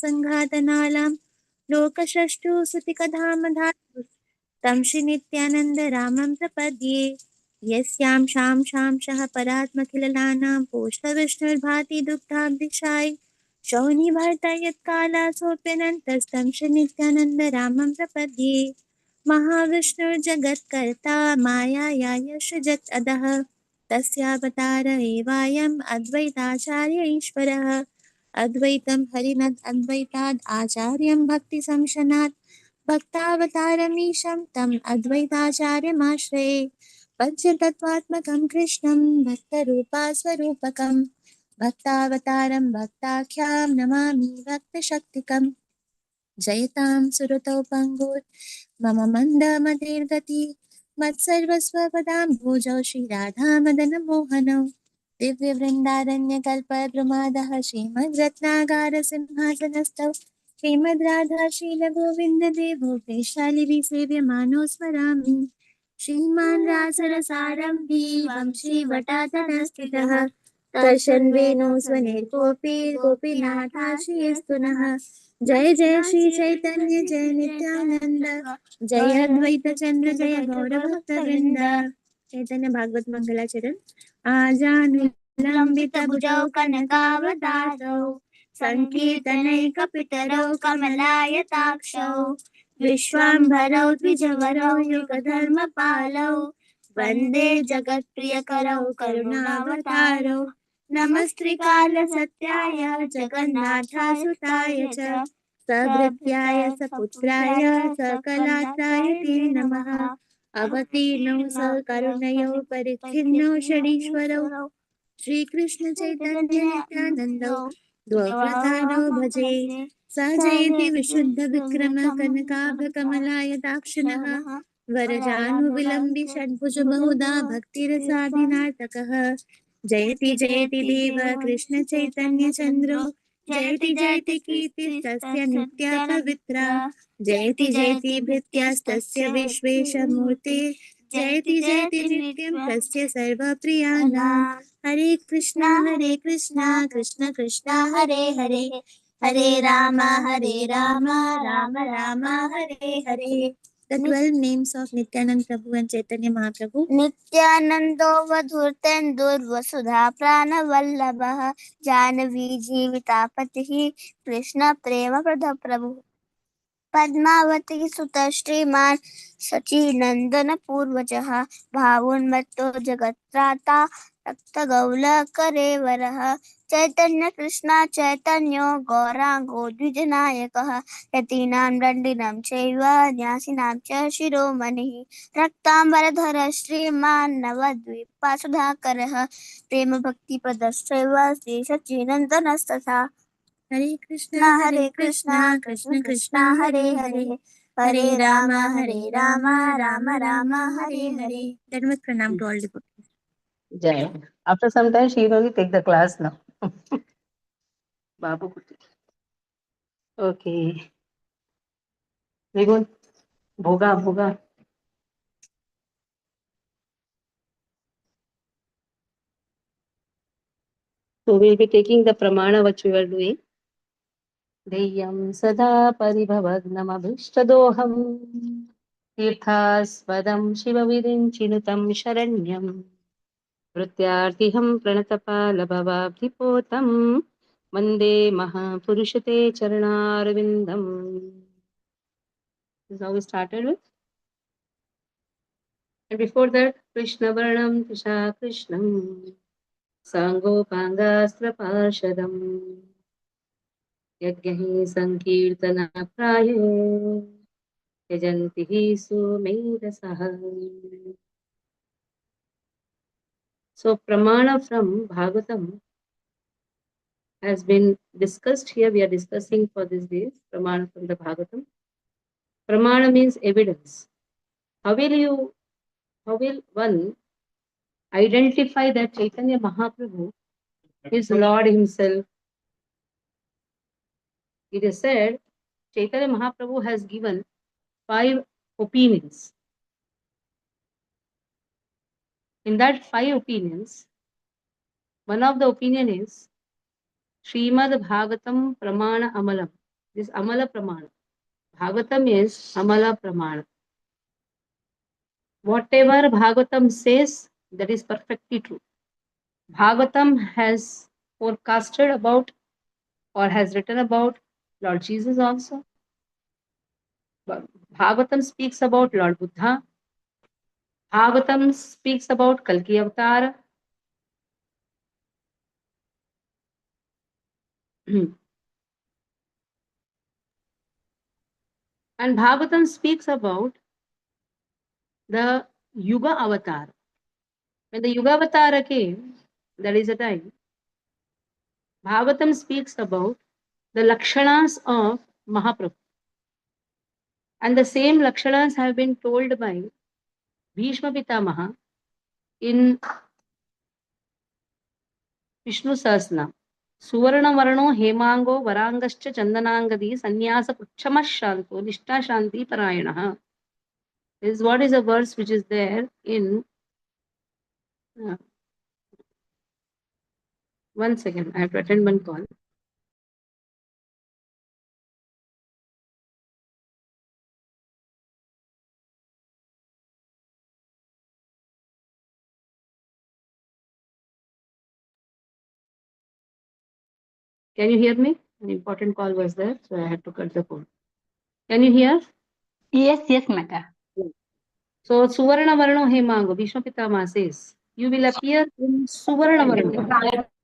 संघातनालां लोकषष्ठु सुतिकधामधातु तं श्री नित्यानंद रामं प्रपद्ये। यस्यां शां शांशः परात्मखिलनानां पोष्टविष्णुर्भाति दुग्धाब्धिशायि शौनिभर्ता यत्कालासोऽप्यनन्तस्तं श्री नित्यानंद रामं प्रपद्ये। महाविष्णुर्जगत्कर्ता मायाया यशजत् अधः तस्यावतार एवायम् अद्वैताचार्य ईश्वरः। अद्वैतं हरिनद् अद्वैताद् आचार्यं भक्तिसंशनात् भक्तावतारमीशं तम् अद्वैताचार्यमाश्रये। पञ्चतत्त्वात्मकं कृष्णं भक्तरूपास्वरूपकं भक्तावतारं भक्ताख्यां नमामि भक्तशक्तिकम्। जयतां सुरतौ मम मन्दमतिर्गति मत्सर्वस्वपदां भोजौ श्रीराधामदनमोहनौ दिव्यवृन्दारण्यकल्पद्रुमादः श्रीमद्रत्नागारसिंहासनस्थौ श्रीमद्राधाशीलगोविन्ददेवो वैशालिविसेव्यमानो स्मरामि। श्रीमान् रासरसारम्भी वंशीवटातनस्थितः कर्षन् वेणु स्वनिर्गोपी गोपीनाथाश्रयस्तु नः। जय जय श्री चैतन्य जय नित्यानंद जय अद्वैत चंद्र जय गौरभक्तवृंद। चैतन्य भागवत मंगलाचरण। आजानुलंबित भुजौ कनकावदातौ संकीर्तनैकपितरौ कमलायताक्षौ विश्वाम्भरौ द्विजवरौ युगधर्मपालौ वन्दे जगत्प्रियकरौ करुणावतारौ नमस्त्रिकालसत्याय जगन्नाथासुताय च सभृत्याय सपुत्राय सकलात्राय ते नमः। अवतीर्णौ सकरुणयो परिच्छिन्नौ षडीश्वरौ श्रीकृष्ण चैतन्य नित्यानन्दौ द्वौप्रधानौ भजे। सजयति विशुद्ध विक्रम कनकाभकमलाय दाक्षिणः वरजानुविलम्बि षड्भुज बहुधा भक्तिरसाधिनार्तकः। जयति जयति देव कृष्ण चैतन्य चन्द्रो जयति जयति कीर्तिस्तस्य नित्या पवित्रा जयति जयति भृत्यास्तस्य विश्वेशमूर्ते जयति जयति नित्यं तस्य सर्वप्रियाणां। हरे Krishna Krishna Krishna Hare Hare Hare Ram Ram Ram Hare Hare. The 12 names of Nityanand Prabhu and Chaitanya Mahaprabhu. नित्यानंदो वधूर्तेन्दुर्वसुधा प्राणवल्लभः जानवी जीवितापतिः कृष्ण प्रेम प्रभु पद्मावती सुत श्रीमान सचीनंदन पूर्वजः भावोन्मत्तो जगत्त्राता रक्तगौलकरेवरः चैतन्य कृष्ण चैतन्यो गौरांगो द्विजनायकः यतीनां दण्डिनं चैव न्यासिनां च शिरोमणिः रक्ताम्बरधर श्रीमान् नवद्वीपसुधाकरः प्रेम भक्ति प्रदश्चैव श्री सच्चिदानन्दस्तथा। हरे Krishna Krishna Krishna Hare Hare Hare Ram Ram Ram Hare Hare. Dharmat pranam to all devotees. Jai. After some time, she will only take the class now. Babu Kuti. Okay. We go. Bhoga. So we'll be taking the pramana which we were doing. Deyam sada paribhavagnamadhishtadoham तीर्थास्पदं शिवविरिञ्चिनुतं शरण्यं वृत्यार्तिहं प्रणतपालभवाब्धिपोतं वन्दे महापुरुषते चरणारविन्दम्. This is how we started with. And before that, Krishna Varnam Tisha Krishnam Sangopangastra Yajnahi Sankirtana Praye Yajantihi Sumedasaha. So pramana from Bhagavatam has been discussed here. We are discussing for these days pramana from the Bhagavatam. Pramana means evidence. How will one identify that Chaitanya Mahaprabhu is Lord himself? It is said Chaitanya Mahaprabhu has given 5 opinions. In that 5 opinions, one of the opinion is Srimad Bhagavatam Pramana Amalam. This Amala Pramana. Bhagavatam is Amala Pramana. Whatever Bhagavatam says, that is perfectly true. Bhagavatam has forecasted about or has written about Lord Jesus also. Bhagavatam speaks about Lord Buddha. Bhagavatam speaks about Kalki Avatar. And Bhagavatam speaks about the Yuga Avatar. When the Yuga Avatar came, that is a time, Bhagavatam speaks about the Lakshanas of Mahaprabhu. And the same Lakshanas have been told by Bhishma Pitamaha in Vishnu Sahasranam. Suvarna Varano Hemango Varangascha Chandanangadi Sannyasa Kuchama Shanto Nishta Shanti Parayanaha. This is what is a verse which is there in one second. I have to attend one call. Can you hear me? An important call was there, so I had to cut the phone. Can you hear? Yes, Mata. So Suvarna Varano Hemango, Bhishma Pitama says, you will appear in Suvarna Varano.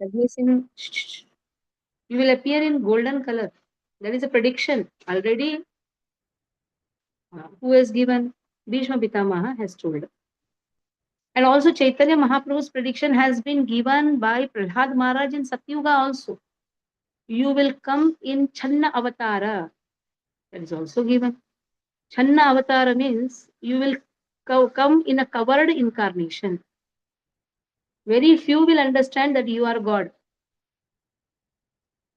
That means you will appear in golden color. That is a prediction. Already, who has given? Bhishma Pitamaha has told. And also Chaitanya Mahaprabhu's prediction has been given by Prahlad Maharaj in Satyuga also. You will come in Channa Avatara. That is also given. Channa Avatara means you will come in a covered incarnation. Very few will understand that you are God.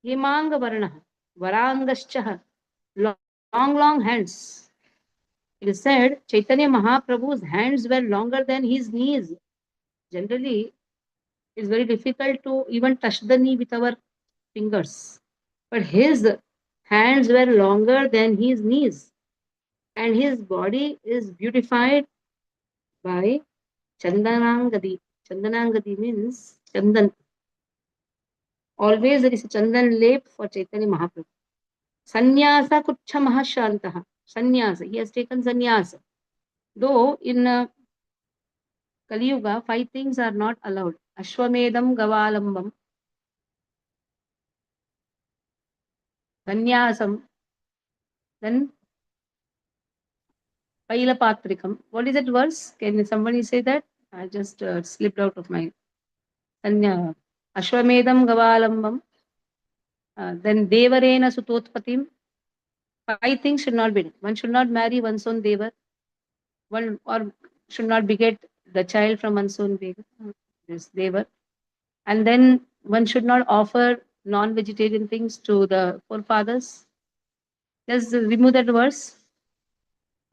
Himanga Varanaha, Varangaschaha, long hands. It is said Chaitanya Mahaprabhu's hands were longer than his knees. Generally, it's very difficult to even touch the knee with our fingers. But his hands were longer than his knees. And his body is beautified by Chandanangadi. Chandanangadi means Chandan. Always there is a Chandan lap for Chaitanya Mahaprabhu. Sannyasa Kucha Mahashantaha. Sannyasa. He has taken sannyasa. Though in Kali Yuga, 5 things are not allowed. Ashwamedam Gavalambam. Sannyasam. Then Pailapatrikam. What is that verse? Can somebody say that? I just slipped out of my Sanya. Ashwamedam Gavalambam. Then Devarena Sutotpatim. 5 things should not be done. One should not marry one's own Devar. One or should not beget the child from one's own this Devar. And then one should not offer non-vegetarian things to the forefathers. Just remove that verse.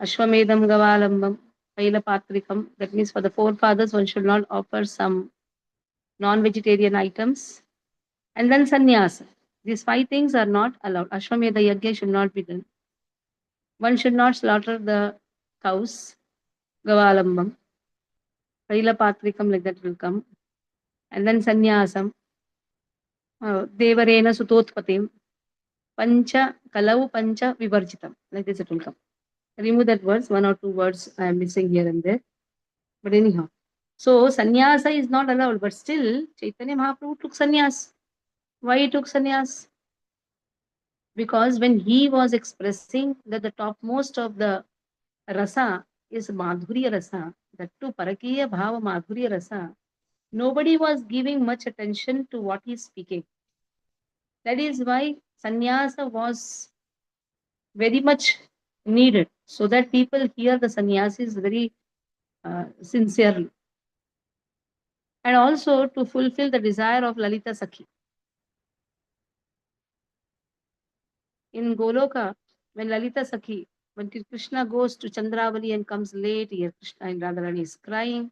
Ashwamedam Gavalambam. Pailapatrikam. That means for the forefathers, one should not offer some non-vegetarian items. And then sannyasa. These 5 things are not allowed. Ashwamedha yagya should not be done. One should not slaughter the cows. Gavalambam. Pailapatrikam, like that will come. And then sannyasam. Devarena sutotpatim. Pancha kalau pancha vivarjitam. Like this it will come. Remove that words. 1 or 2 words I am missing here and there. But anyhow. So sannyasa is not allowed. But still, Chaitanya Mahaprabhu took sannyas. Why he took sannyas? Because when he was expressing that the topmost of the rasa is Madhurya rasa, that too Parakiya Bhava Madhurya rasa, nobody was giving much attention to what he's speaking. That is why sannyasa was very much needed, so that people hear the sannyasis very sincerely. And also to fulfill the desire of Lalita Sakhi. In Goloka, when Lalita Sakhi, when Krishna goes to Chandravali and comes late, here Krishna and Radharani is crying.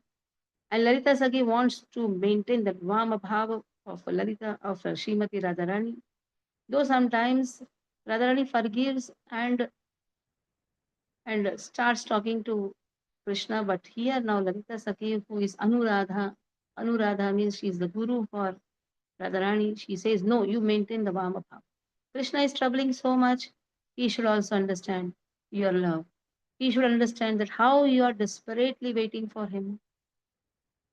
And Lalita Sakhi wants to maintain that Vama Bhava of Lalita, of Srimati Radharani. Though sometimes Radharani forgives and starts talking to Krishna, but here now Lalita Sakhi, who is Anuradha means she is the guru for Radharani. She says, no, you maintain the Vama Bhava. Krishna is troubling so much, he should also understand your love. He should understand that how you are desperately waiting for him.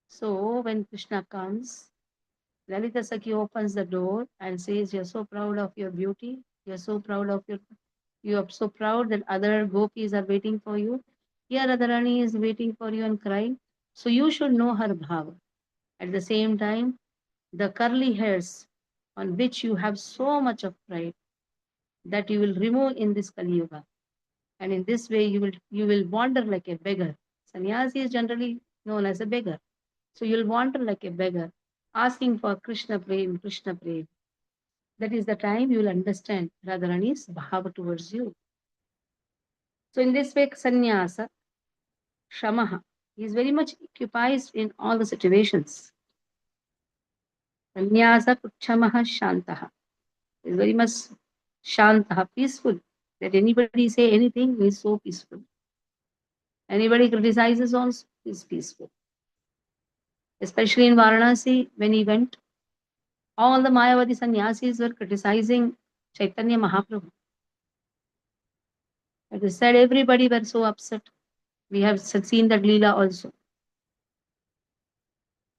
So when Krishna comes, Lalita Sakhi opens the door and says, you're so proud of your beauty. You're so proud of you are so proud that other gopis are waiting for you. Here Radharani is waiting for you and crying. So you should know her bhava. At the same time, the curly hairs on which you have so much of pride, that you will remove in this Kali Yuga. And in this way, you will wander like a beggar. Sannyasi is generally known as a beggar. So you'll wander like a beggar, asking for Krishna Prem, Krishna Prem. That is the time you will understand Radharani's bhava towards you. So in this way, sannyasa, shamaha, he is very much occupied in all the situations. Sannyasa kuchamaha shantaha. He is very much shantaha, peaceful. That anybody say anything, he is so peaceful. Anybody criticizes also, he is peaceful. Especially in Varanasi, when he went, all the Mayavadi sannyasis were criticizing Chaitanya Mahaprabhu. It is said everybody were so upset. We have seen that Leela also.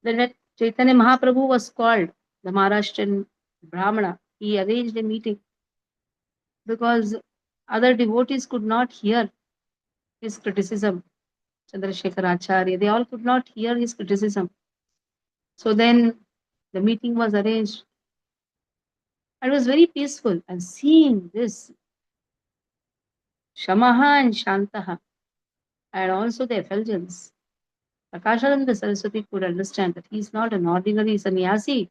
When Chaitanya Mahaprabhu was called, the Maharashtrian Brahmana, he arranged a meeting because other devotees could not hear his criticism. Chandrasekhar Acharya, they all could not hear his criticism. So then the meeting was arranged. It was very peaceful. And seeing this, Shamaha and Shantaha, and also the effulgence, Prakashananda Saraswati could understand that he is not an ordinary sannyasi,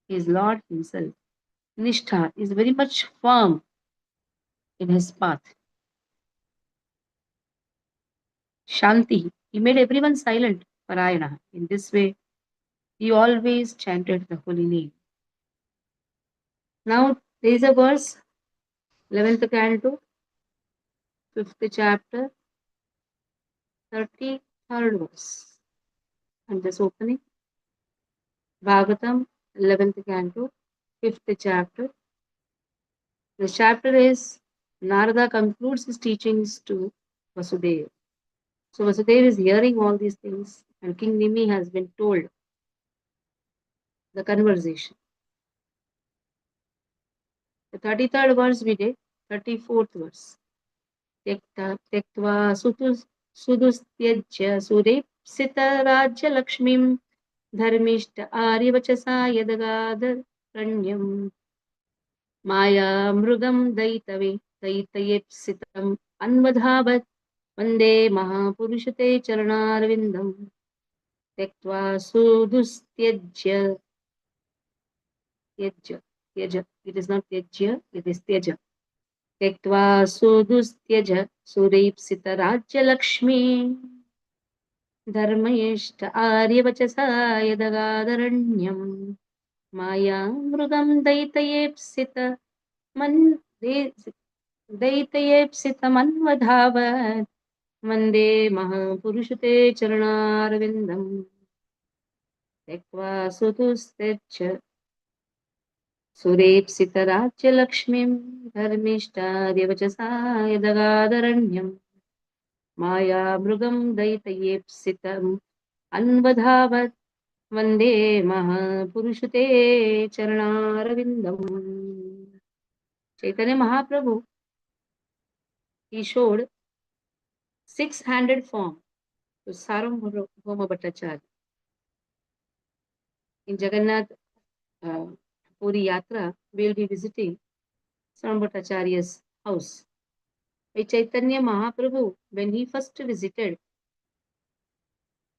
he is Lord himself. Nishtha is very much firm in his path. Shanti, he made everyone silent, Parayana. In this way, he always chanted the holy name. Now, there is a verse, 11th canto, 5th chapter, 33rd verse. I'm just opening. Bhagavatam, 11th canto, 5th chapter. The chapter is Narada concludes his teachings to Vasudeva. So Vasudeva is hearing all these things, and King Nimi has been told the conversation. The 33rd verse we did, 34th verse. त्यक्त्वा सुदुस्त्यज्य सुरेप्सितराज्यलक्ष्मीं धर्मिष्ठ आर्यवचसा यदगादरण्यम् माया मृगं दयितयेप्सितम् अन्वधावत् वन्दे महापुरुषते चरणारविन्दम् त्यक्त्वा सुदुस्त्यज्य त्यज it is not त्यज्य, it is त्यज त्यक्त्वा सुदुस्त्यज सुरेप्सितराज्यलक्ष्मी धर्मयेष्ट आर्यवचसा यदगादरण्यम् माया मृगं दयितयेप्सितमन्वधावत् वन्दे महापुरुषते चरणारविन्दम् त्यक्त्वा सुदुस्त्यज सुरेप्सितराज्यलक्ष्मीं धर्मिष्ठादिवचसा यदगादरण्यम् माया मृगं दयितयेप्सितम् अन्वधावत् वन्दे महापुरुषते चरणारविन्दम्. Chaitanya Mahaprabhu, he showed six-handed form to Sarvabhauma Bhattacharya. In Jagannath Puri Yatra, we will be visiting Sarvabhauma Bhattacharya's house. By Chaitanya Mahaprabhu, when he first visited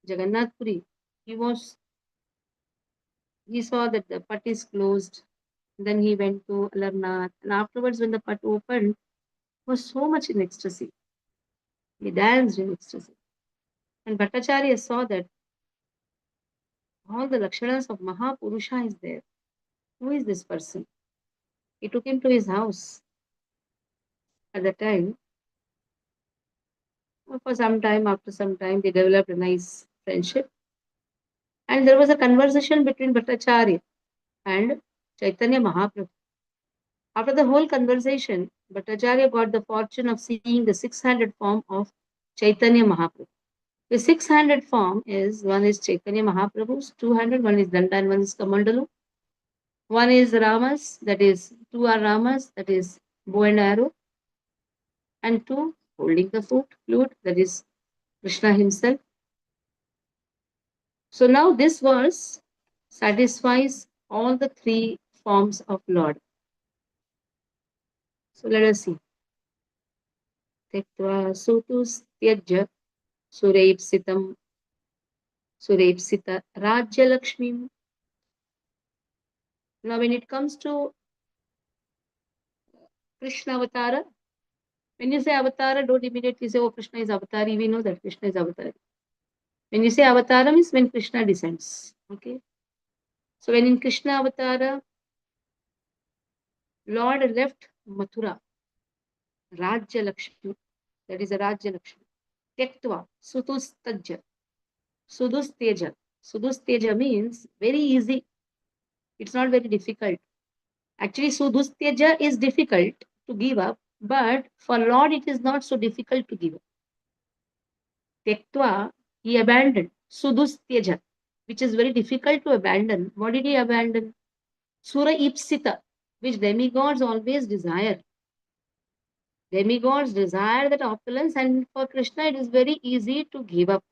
Jagannath Puri, he saw that the put is closed. Then he went to Alarnath, and afterwards, when the put opened, he was so much in ecstasy. He danced in ecstasy. And Bhattacharya saw that all the lakshanas of Mahapurusha is there. Who is this person? He took him to his house. At that time, for some time, after some time, they developed a nice friendship. And there was a conversation between Bhattacharya and Chaitanya Mahaprabhu. After the whole conversation, Bhattacharya got the fortune of seeing the six-handed form of Chaitanya Mahaprabhu. The six-handed form is, one is Chaitanya Mahaprabhu's, two-handed, one is Danda and one is Kamandalu. One is Rama's, that is, two are Rama's, that is bow and arrow, and two holding the flute, that is Krishna himself. So now this verse satisfies all the three forms of Lord. So let us see. Tektva sutus tyajya sureipsitam sureipsita rajya lakshmi. Now when it comes to Krishna avatara, when you say avatara, don't immediately say, oh, Krishna is avatari. We know that Krishna is avatari. When you say avatara means when Krishna descends. Okay. So when in Krishna avatara, Lord left Mathura, Rajya Lakshmi, that is a Rajya Lakshmi. Tektva, Sutustajya, Sudusteja. Sudusteja means very easy. It's not very difficult. Actually, Sudusteja is difficult to give up, but for Lord it is not so difficult to give up. Tektva, he abandoned. Sudusteja, which is very difficult to abandon. What did he abandon? Sura Ipsita, which demigods always desire. Demigods desire that opulence, and for Krishna it is very easy to give up.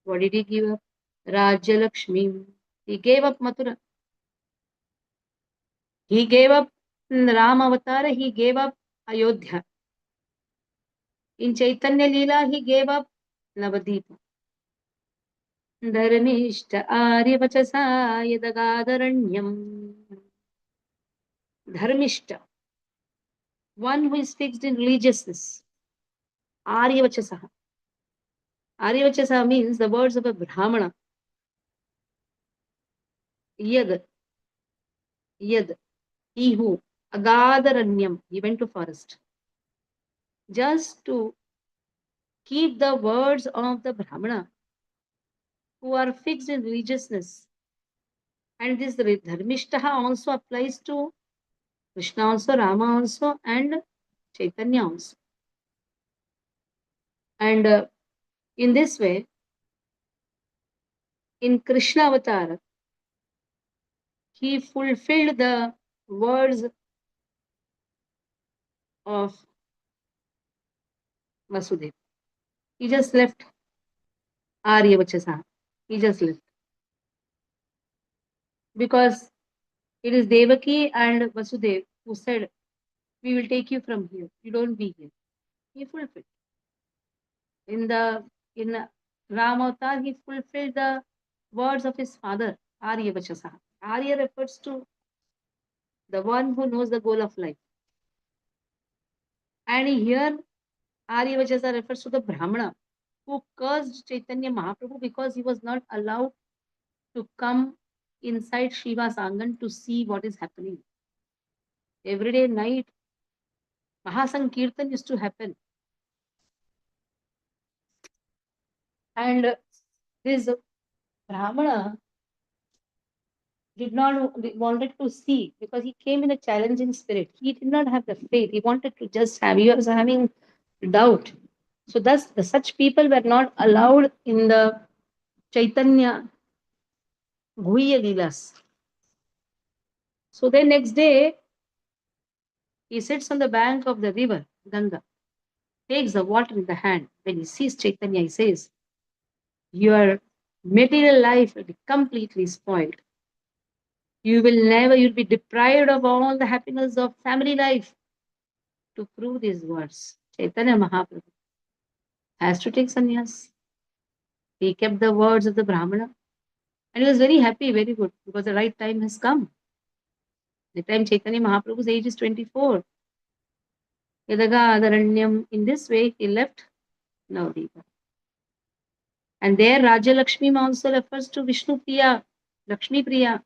What did he give up? Rajya Lakshmi. He gave up Mathura. He gave up Ram Avatar. He gave up Ayodhya. In Chaitanya Leela, he gave up Navadvipa. Dharmishta Aryavachasa Yadagadharanyam. Dharmishta, one who is fixed in religiousness. Aryavachasa. Aryavachasa means the words of a Brahmana. Yad, he who, Agadharanyam, he went to forest. Just to keep the words of the Brahmana who are fixed in religiousness. And this Dharmishtaha also applies to Krishna also, Rama also, and Chaitanya also. And in this way, in Krishna Avatar, he fulfilled the words of Vasudeva. He just left Aryavachasa. He just left. Because it is Devaki and Vasudeva who said, we will take you from here. You don't be here. He fulfilled. In Rama Avatar, he fulfilled the words of his father, Aryavachasa. Arya refers to the one who knows the goal of life. And here, Aryavachasa refers to the Brahmana who cursed Chaitanya Mahaprabhu because he was not allowed to come inside Shiva's Angan to see what is happening. Every day night, Mahasankirtan used to happen. And this Brahmana did not wanted to see because he came in a challenging spirit. He did not have the faith. He wanted to just have. He was having doubt. So thus, such people were not allowed in the Chaitanya Guhya Leelas. So then next day, he sits on the bank of the river, Ganga, takes the water in the hand. When he sees Chaitanya, he says, your material life will be completely spoiled. You'll be deprived of all the happiness of family life. To prove these words, Chaitanya Mahaprabhu has to take sannyas. He kept the words of the Brahmana and he was very happy, very good, because the right time has come. The time Chaitanya Mahaprabhu's age is 24. Yadagadharanyam. In this way, he left Navadvipa. And there, Raja Lakshmi also refers to Vishnu Priya, Lakshmi Priya.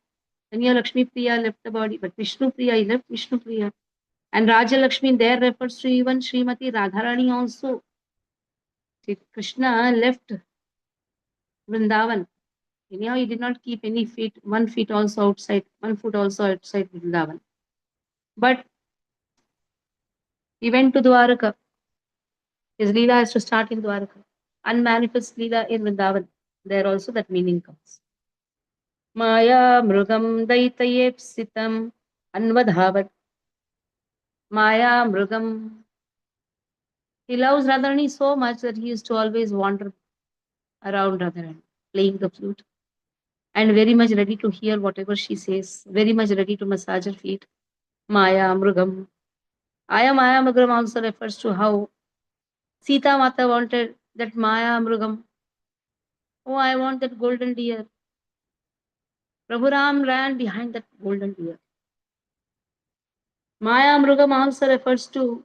Then here Lakshmi Priya left the body, but Vishnu Priya, he left Vishnu Priya. And Raja Lakshmi there refers to even Srimati Radharani also. Krishna left Vrindavan. Anyhow, he did not keep any feet, 1 foot also outside, 1 foot also outside Vrindavan. But he went to Dwaraka. His Leela has to start in Dwaraka. Unmanifest Leela in Vrindavan. There also that meaning comes. Maya Mrugam Daitayepsitam Anvadhavat. Maya Mrugam. He loves Radharani so much that he used to always wander around Radharani, playing the flute, and very much ready to hear whatever she says, very much ready to massage her feet. Maya Mrugam. Maya Mrugam also refers to how Sita Mata wanted that Maya Mrugam. Oh, I want that golden deer. Prabhu Ram ran behind that golden deer. Maya Mrugam also refers to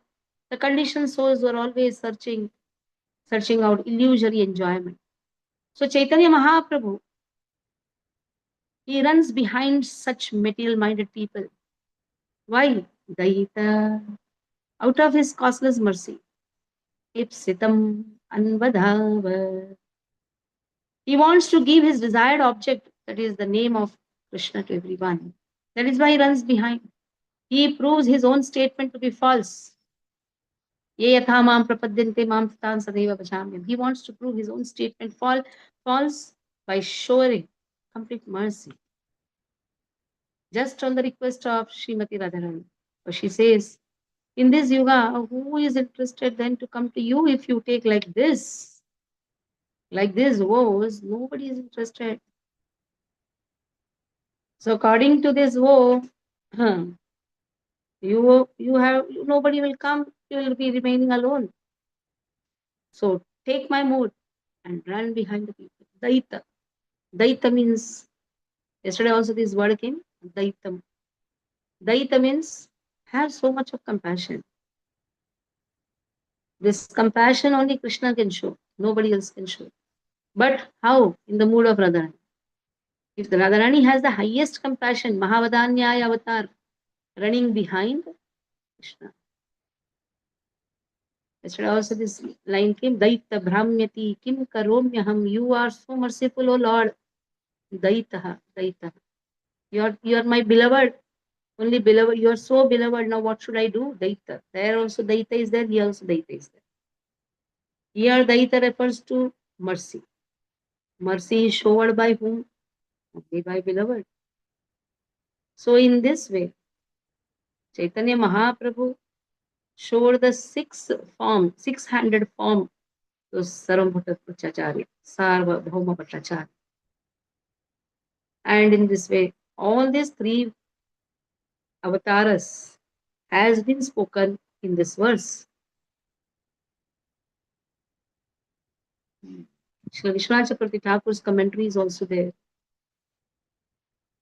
the conditioned souls who are always searching out illusory enjoyment. So Chaitanya Mahaprabhu, he runs behind such material-minded people. Why? Daita, out of his causeless mercy. Ipsitam anvadhava. He wants to give his desired object, that is the name of Krishna, to everyone. That is why he runs behind. He proves his own statement to be false. Ye yatha mam prapadyante mam tatan sadeva bhajamyam. He wants to prove his own statement false by showing complete mercy. Just on the request of Srimati Radharani. So she says, in this yuga, who is interested then to come to you if you take like this? Like this woes, nobody is interested. So according to this woe, nobody will come, you will be remaining alone. So take my mood and run behind the people. Daita. Daita means, yesterday also this word came, Daitam. Daita means have so much of compassion. This compassion only Krishna can show. Nobody else can show. But how? In the mood of Radharani. If the Radharani has the highest compassion, Mahavadanyaya avatar, running behind Krishna. Yesterday also this line came, Daita Brahmyati Kim Karomyaham. You are so merciful, O Lord. Daitaha, Daitaha. You are my beloved. Only beloved. You are so beloved. Now what should I do? Daita. There also Daita is there. Here also Daita is there. Here Daita refers to mercy. Mercy is showered by whom? Only by beloved. So in this way, Chaitanya Mahaprabhu showed the six-handed form to Sarvabhuta Bhattacharya, Sarvabhauma Bhattacharya. And in this way, all these three avatars has been spoken in this verse. Shri Vishwanath Chakravarti Thakur's commentary is also there.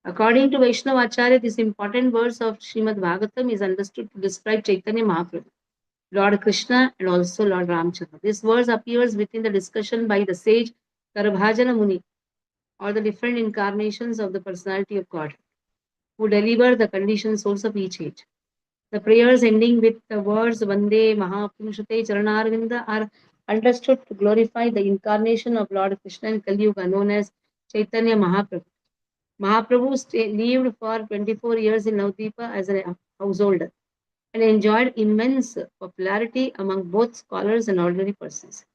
According to Vaishnava Acharya, this important verse of Srimad Bhagavatam is understood to describe Chaitanya Mahaprabhu, Lord Krishna, and also Lord Ramchandra. This verse appears within the discussion by the sage Karabhajana Muni, or the different incarnations of the personality of God, who deliver the conditioned souls of each age. The prayers ending with the words Vande Mahapurushate Charanarvinda are understood to glorify the incarnation of Lord Krishna in Kali Yuga, known as Chaitanya Mahaprabhu. Mahaprabhu lived for 24 years in Navadvipa as a householder and enjoyed immense popularity among both scholars and ordinary persons.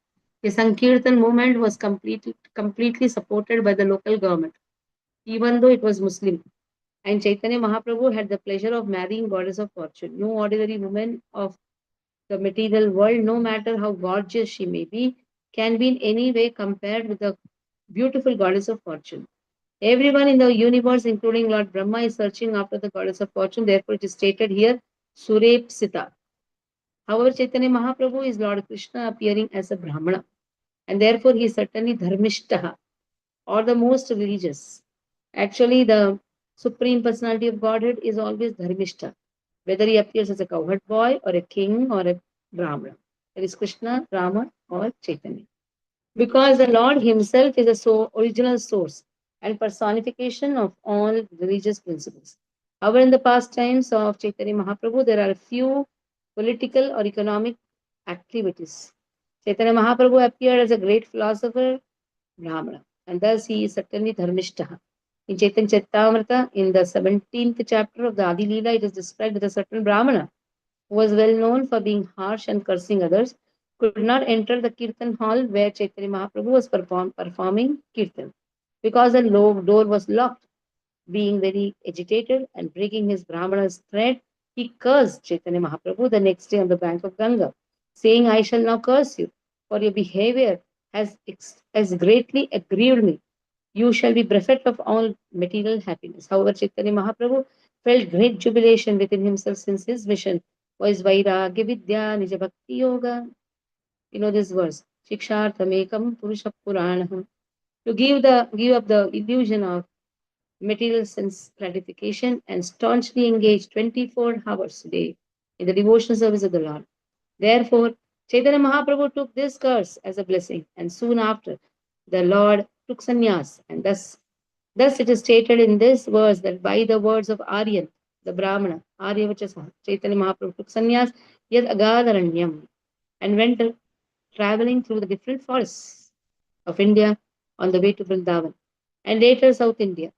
His Sankirtan movement was completely supported by the local government, even though it was Muslim. And Chaitanya Mahaprabhu had the pleasure of marrying goddess of fortune. No ordinary woman of the material world, no matter how gorgeous she may be, can be in any way compared with the beautiful goddess of fortune. Everyone in the universe, including Lord Brahma, is searching after the goddess of fortune. Therefore, it is stated here, Surepsita. However, Chaitanya Mahaprabhu is Lord Krishna appearing as a Brahmana. And therefore, he is certainly Dharmishtaha, or the most religious. Actually, the Supreme Personality of Godhead is always Dharmishta, whether he appears as a cowherd boy or a king or a Brahmana. There is Krishna, Rama, or Chaitanya. Because the Lord himself is the original source. and personification of all religious principles. However, in the past times of Chaitanya Mahaprabhu, there are a few political or economic activities. Chaitanya Mahaprabhu appeared as a great philosopher, Brahmana, and thus he is certainly Dharmishtaha. In Chaitanya Charitamrita, in the 17th chapter of the Adi Leela, it is described that a certain Brahmana, who was well known for being harsh and cursing others, could not enter the Kirtan hall where Chaitanya Mahaprabhu was performing Kirtan because the door was locked. Being very agitated and breaking his Brahmana's thread, he cursed Chaitanya Mahaprabhu the next day on the bank of Ganga, saying, I shall now curse you, for your behavior has greatly aggrieved me. You shall be bereft of all material happiness. However, Chaitanya Mahaprabhu felt great jubilation within himself since his mission was Vairagya Vidya Nija Bhakti Yoga. You know this verse. Shiksharthamekam Purusha Puranaham. To give up the illusion of material sense gratification and staunchly engage 24 hours a day in the devotional service of the Lord. Therefore, Chaitanya Mahaprabhu took this curse as a blessing, and soon after, the Lord took sannyas, and thus it is stated in this verse that by the words of Aryan, the Brahmana, Aryavachasa, Chaitanya Mahaprabhu took sannyas yad agadharanyam and went traveling through the different forests of India on the way to Vrindavan and later South India.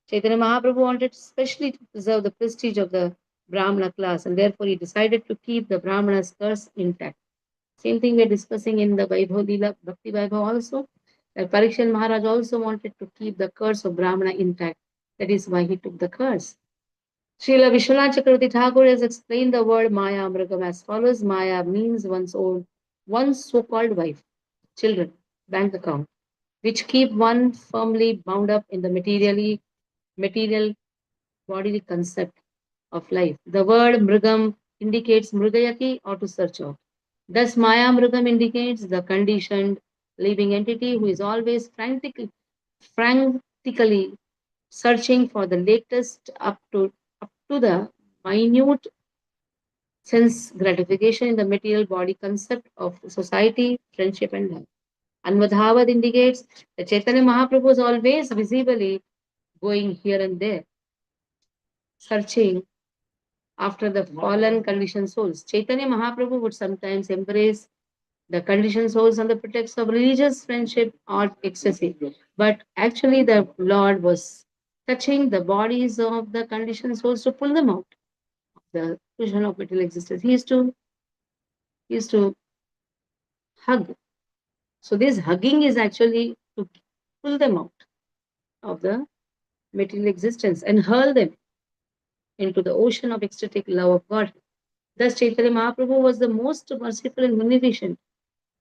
Chaitanya Mahaprabhu wanted especially to preserve the prestige of the Brahmana class, and therefore he decided to keep the Brahmana's curse intact. Same thing we're discussing in the Vaibhav Leela Bhakti Vaibhav also. That Parikshit Maharaj also wanted to keep the curse of Brahmana intact. That is why he took the curse. Srila Vishwanath Chakravarti Thakur has explained the word Maya Amragam as follows. Maya means one's so-called wife, children, bank account, which keep one firmly bound up in the material bodily concept of life. The word Mrigam indicates Mrigayati or to search out. Thus, Maya Mrigam indicates the conditioned living entity who is always frantically searching for the latest up to the minute sense gratification in the material body concept of society, friendship, and life. Anvadhavad indicates that Chaitanya Mahaprabhu is always visibly going here and there, searching after the fallen conditioned souls. Chaitanya Mahaprabhu would sometimes embrace the conditioned souls on the pretext of religious friendship or ecstasy. But actually, the Lord was touching the bodies of the conditioned souls to pull them out of the illusion of material existence. He used to hug. So this hugging is actually to pull them out of the material existence and hurl them into the ocean of ecstatic love of God. Thus, Chaitanya Mahaprabhu was the most merciful and munificent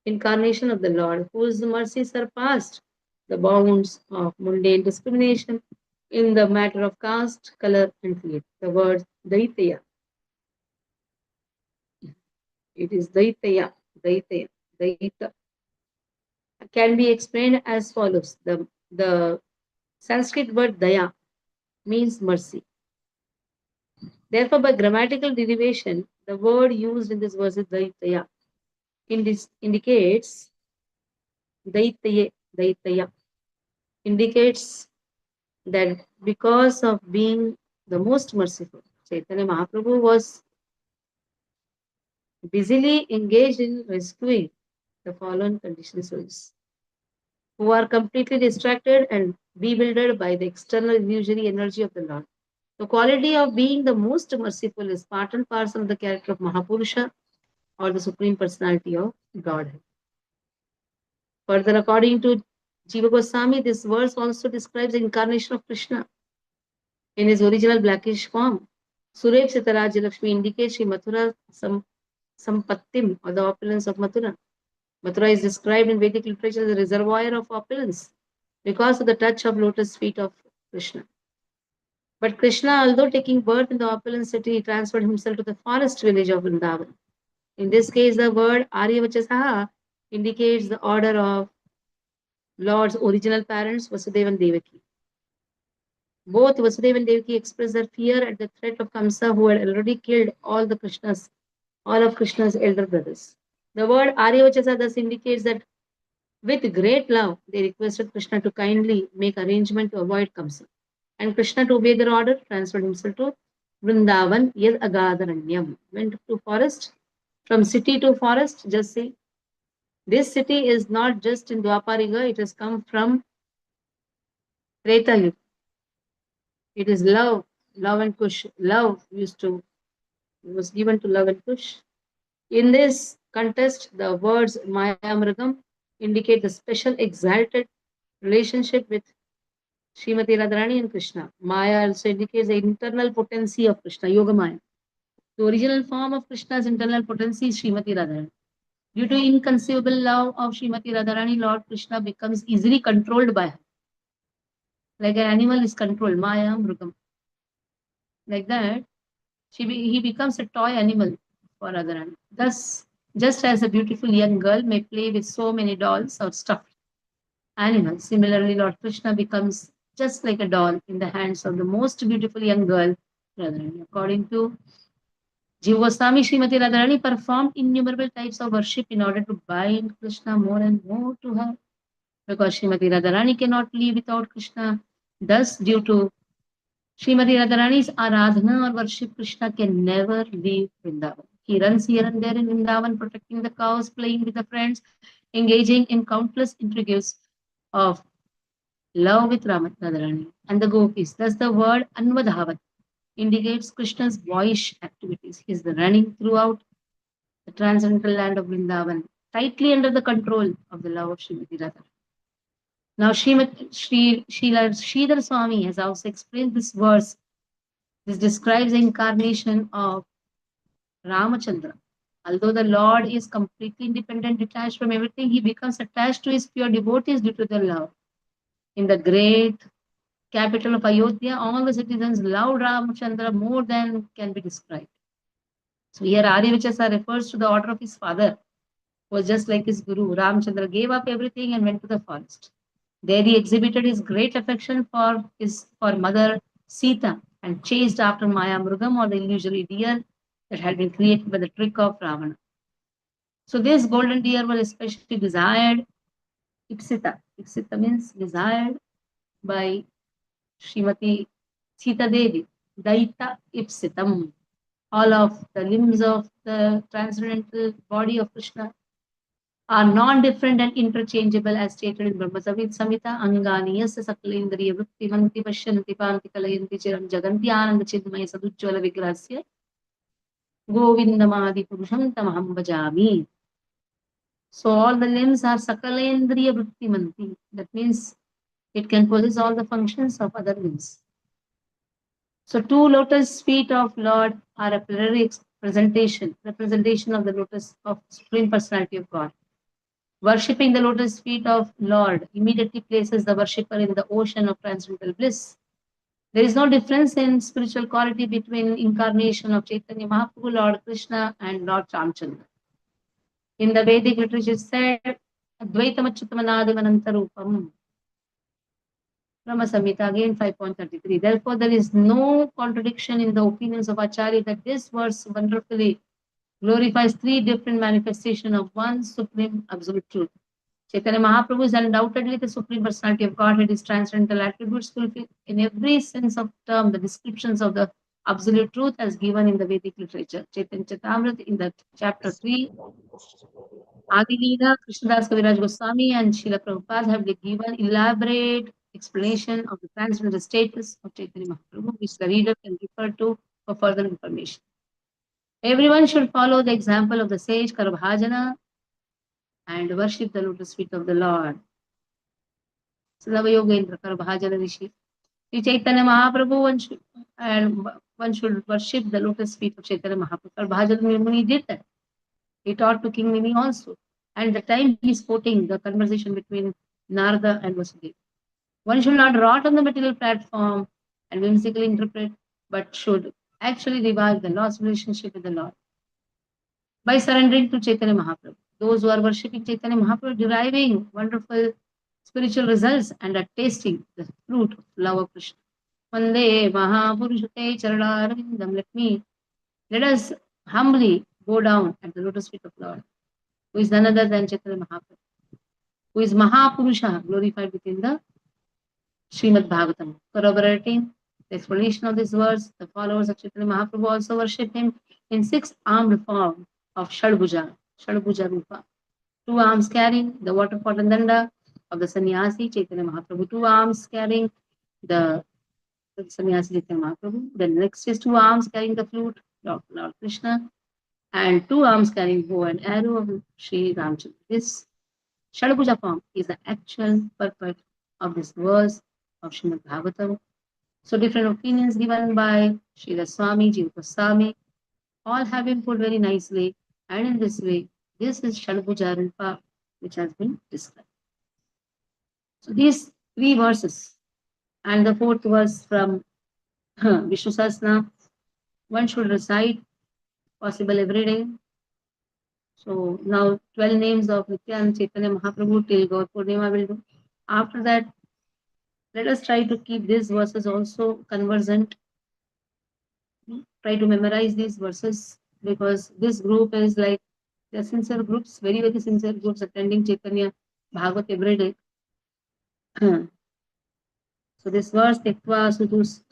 incarnation of the Lord, whose mercy surpassed the bounds of mundane discrimination in the matter of caste, color, and creed. The word Daitya, it is Daitya, Daita, can be explained as follows. The Sanskrit word Daya means mercy. Therefore, by grammatical derivation, the word used in this verse is Daitya. Indicates Daitya indicates that because of being the most merciful, Chaitanya Mahaprabhu was busily engaged in rescuing the fallen conditioned souls who are completely distracted and bewildered by the external illusory energy of the Lord. The quality of being the most merciful is part and parcel of the character of Mahapurusha or the Supreme Personality of Godhead. Further, according to Jiva Goswami, this verse also describes the incarnation of Krishna in his original blackish form. Surep Sitaraj Lakshmi indicates Sri Mathura Sampattim or the opulence of Mathura. Mathura is described in Vedic literature as a reservoir of opulence because of the touch of lotus feet of Krishna. But Krishna, although taking birth in the opulent city, transferred himself to the forest village of Vrindavan. In this case, the word Aryavachasaha indicates the order of Lord's original parents, Vasudeva and Devaki. Both Vasudeva and Devaki expressed their fear at the threat of Kamsa, who had already killed all of Krishna's elder brothers. The word Aryavachasa thus indicates that With great love, they requested Krishna to kindly make arrangement to avoid Kamsa. And Krishna, to obey their order, transferred himself to Vrindavan, Yad Agadaranyam. Went to forest. From city to forest, just say, this city is not just in Dwapariga, it has come from Treta Yuga. It is love, love and Kush. Love was given to love and Kush. In this contest, the words Maya Mrigam indicate the special exalted relationship with Srimati Radharani and Krishna. Maya also indicates the internal potency of Krishna, Yoga Maya. The original form of Krishna's internal potency is Srimati Radharani. Due to inconceivable love of Srimati Radharani, Lord Krishna becomes easily controlled by her. Like an animal is controlled, Maya Mrigam. Like that, he becomes a toy animal for Radharani. Thus, just as a beautiful young girl may play with so many dolls or stuffed animals, similarly, Lord Krishna becomes just like a doll in the hands of the most beautiful young girl, Radharani. According to Jiva Goswami, Srimati Radharani performed innumerable types of worship in order to bind Krishna more and more to her. Because Srimati Radharani cannot live without Krishna. Thus, due to Srimati Radharani's Aradhana or worship, Krishna can never leave Vrindavan. He runs here and there in Vrindavan, protecting the cows, playing with the friends, engaging in countless intrigues of love with Radharani and the gopis. Thus, the word Anvadhavat indicates Krishna's boyish activities. He is running throughout the transcendental land of Vrindavan, tightly under the control of the love of Srimati Radharani. Now, Sridhar Swami has also explained this verse. This describes the incarnation of Ramachandra. Although the Lord is completely independent, detached from everything, he becomes attached to his pure devotees due to their love. In the great capital of Ayodhya, all the citizens loved Ramachandra more than can be described. So here Arivichasa refers to the order of his father, who was just like his guru. Ramachandra gave up everything and went to the forest. There he exhibited his great affection for mother Sita and chased after Maya Mrugam, or the illusory deer that had been created by the trick of Ravana. So this golden deer was especially desired, Ipsita. Ipsita means desired by Srimati Sita Devi. Daita Ipsitam. All of the limbs of the transcendental body of Krishna are non-different and interchangeable as stated in Brahma Samhita. Angani yasya sakalendriya vritti manti pashyanti panti kalayanti chiram jaganti ananda chidmaya sadujjvala vigrasya govindamadi purusham tamaham bhajami. So all the limbs are sakalendriya vritti manti. That means it can possess all the functions of other limbs. So two lotus feet of Lord are a plenary representation of the lotus of Supreme Personality of God. Worshipping the lotus feet of Lord immediately places the worshipper in the ocean of transcendental bliss. There is no difference in spiritual quality between incarnation of Chaitanya Mahaprabhu, Lord Krishna, and Lord Ramchandra. In the Vedic literature, it said, Advaitam Achyutamanadimanantarupam. Brahma Samhita, again 5.33. Therefore, there is no contradiction in the opinions of Acharya that this verse wonderfully glorifies three different manifestations of one supreme absolute truth. Chaitanya Mahaprabhu is undoubtedly the Supreme Personality of Godhead. His transcendental attributes fulfill in every sense of term the descriptions of the absolute truth as given in the Vedic literature. Chaitanya Charitamrita in the chapter 3, Adi Leela, Krishnadas Kaviraj Goswami and Srila Prabhupada have given elaborate explanation of the transcendental status of Chaitanya Mahaprabhu, which the reader can refer to for further information. Everyone should follow the example of the sage Karabhajana and worship the lotus feet of the Lord. Yogendra Karabhajana Rishi. Sri Chaitanya Mahaprabhu, one should worship the lotus feet of Chaitanya Mahaprabhu. Karabhajana Muni did that. He taught to King Mimi also. And the time he is quoting the conversation between Narada and Vasudeva. One should not rot on the material platform and whimsically interpret, but should actually revive the lost relationship with the Lord by surrendering to Chaitanya Mahaprabhu. Those who are worshipping Chaitanya Mahaprabhu are deriving wonderful spiritual results and are tasting the fruit of love of Krishna. Vande Mahapurushate Charanarvindam. Let us humbly bow down at the lotus feet of Lord, who is none other than Chaitanya Mahaprabhu. who is Mahapurusha, glorified within the Srimad Bhagavatam. Corroborating the explanation of this verse, the followers of Chaitanya Mahaprabhu also worship him in six-armed form of Shadbhuja Rupa. Two arms carrying the water pot and danda of the sannyasi Chaitanya Mahaprabhu. Two arms carrying the sannyasi Chaitanya Mahaprabhu. Then next is two arms carrying the flute of Lord Krishna, and two arms carrying bow and arrow of Shri Ramchandra. This Shadbhuja form is the actual purport of this verse of Srimad Bhagavatam. So different opinions given by Srila Swami, Jiva Goswami, all have been put very nicely, and in this way, this is Shadbhuja Rupa which has been described. So these three verses and the fourth verse from Vishnu Sahasranam, one should recite possible every day. So now 12 names of Nityananda Chaitanya Mahaprabhu till Gaur Purnima will do. After that, let us try to keep these verses also conversant. Try to memorize these verses because this group is like the sincere groups, very, very sincere groups attending Chaitanya Bhagavat every day. So this verse, Tektva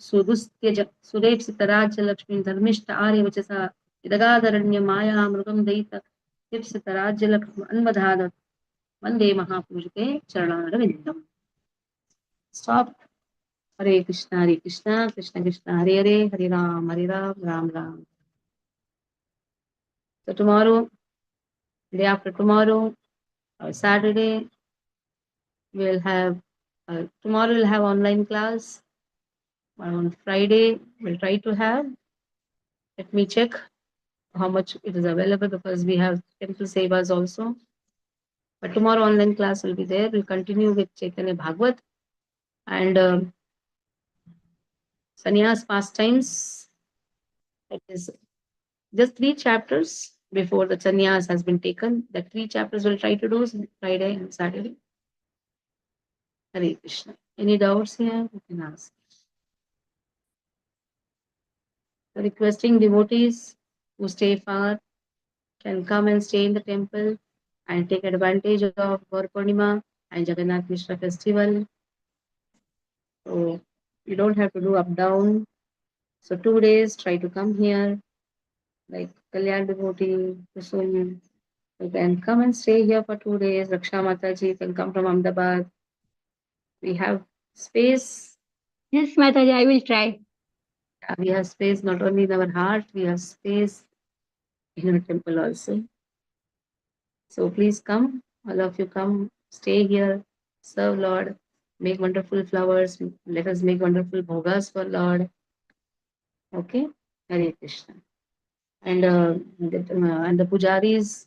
Sudustyaja Surepsitarajya Lakshmi Dharmishta Arya Vachasa Idagadharanya Maya Mrugam Daita Tipsitarajya Lakshmi Anvadhada Vande Mahapurushe Charanavindam. Stop. Hare Krishna, Krishna Krishna, Hare Hare, Hare Ram, Ram Ram. So tomorrow, day after tomorrow, Saturday, we'll have, tomorrow we'll have online class. On Friday, we'll try to have, let me check how much it is available because we have temple sevas also. But tomorrow online class will be there. We'll continue with Chaitanya Bhagavat and Sannyas pastimes. It is just 3 chapters before the sannyas has been taken. The 3 chapters we'll try to do Friday and Saturday. Hare Krishna. Any doubts here? You can ask. Requesting devotees who stay far can come and stay in the temple and take advantage of Gaur Purnima and Jagannath Mishra festival. So you don't have to do up down. So 2 days, try to come here, like Kalyan devotee, Kusum. You can come and stay here for 2 days. Raksha Mataji can come from Ahmedabad. We have space. Yes, Mataji, I will try. We have space not only in our heart, we have space in our temple also. So please come, all of you come, stay here, serve Lord, make wonderful flowers. Let us make wonderful bhogas for Lord. Okay, Hare Krishna. And the pujaris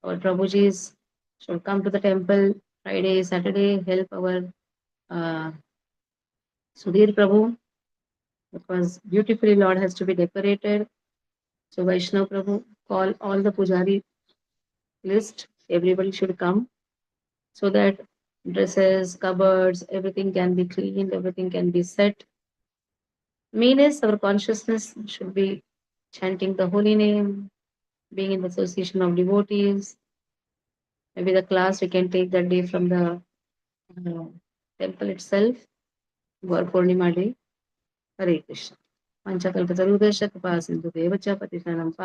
or prabhujis should come to the temple Friday, Saturday, help our Sudhir Prabhu, because beautifully Lord has to be decorated. So Vaishnav Prabhu, call all the pujari list. Everybody should come so that dresses, cupboards, everything can be cleaned, everything can be set. Main is our consciousness should be chanting the holy name, being in the association of devotees. Maybe the class we can take that day from the temple itself, Gaur Purnima day. Hare Krishna. Panchakalpatarudesha Kripa Sindhu Devacha Patisanam